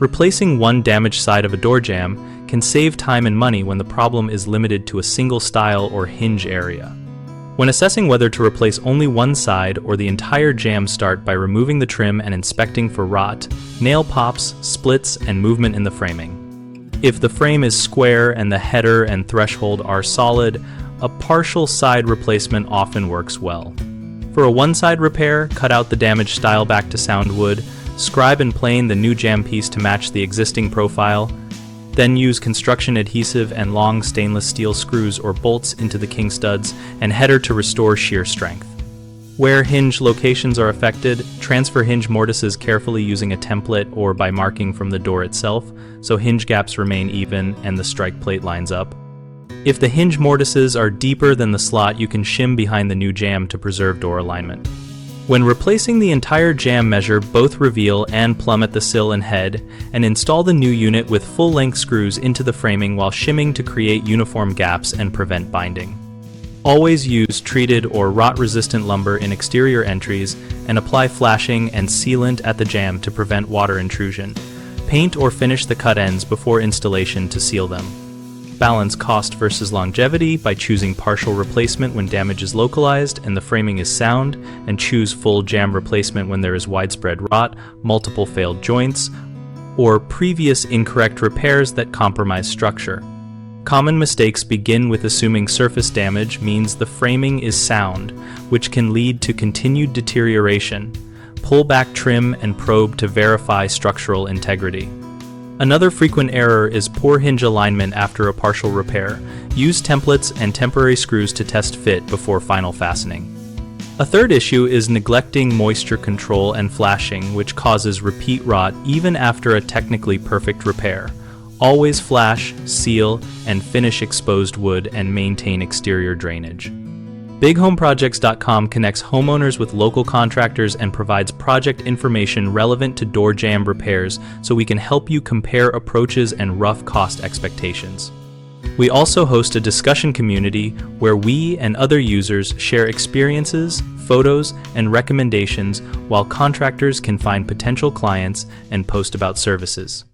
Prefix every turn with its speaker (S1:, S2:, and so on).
S1: Replacing one damaged side of a door jamb can save time and money when the problem is limited to a single style or hinge area. When assessing whether to replace only one side or the entire jamb, start by removing the trim and inspecting for rot, nail pops, splits, and movement in the framing. If the frame is square and the header and threshold are solid, a partial side replacement often works well. For a one-side repair, cut out the damaged style back to sound wood, scribe and plane the new jamb piece to match the existing profile, then use construction adhesive and long stainless steel screws or bolts into the king studs and header to restore shear strength. Where hinge locations are affected, transfer hinge mortises carefully using a template or by marking from the door itself so hinge gaps remain even and the strike plate lines up. If the hinge mortises are deeper than the slot, you can shim behind the new jamb to preserve door alignment. When replacing the entire jamb, measure both reveal and plummet the sill and head, and install the new unit with full-length screws into the framing while shimming to create uniform gaps and prevent binding. Always use treated or rot-resistant lumber in exterior entries and apply flashing and sealant at the jamb to prevent water intrusion. Paint or finish the cut ends before installation to seal them. Balance cost versus longevity by choosing partial replacement when damage is localized and the framing is sound, and choose full jamb replacement when there is widespread rot, multiple failed joints, or previous incorrect repairs that compromise structure. Common mistakes begin with assuming surface damage means the framing is sound, which can lead to continued deterioration. Pull back trim and probe to verify structural integrity. Another frequent error is poor hinge alignment after a partial repair. Use templates and temporary screws to test fit before final fastening. A third issue is neglecting moisture control and flashing, which causes repeat rot even after a technically perfect repair. Always flash, seal, and finish exposed wood and maintain exterior drainage. BigHomeProjects.com connects homeowners with local contractors and provides project information relevant to door jamb repairs so we can help you compare approaches and rough cost expectations. We also host a discussion community where we and other users share experiences, photos, and recommendations while contractors can find potential clients and post about services.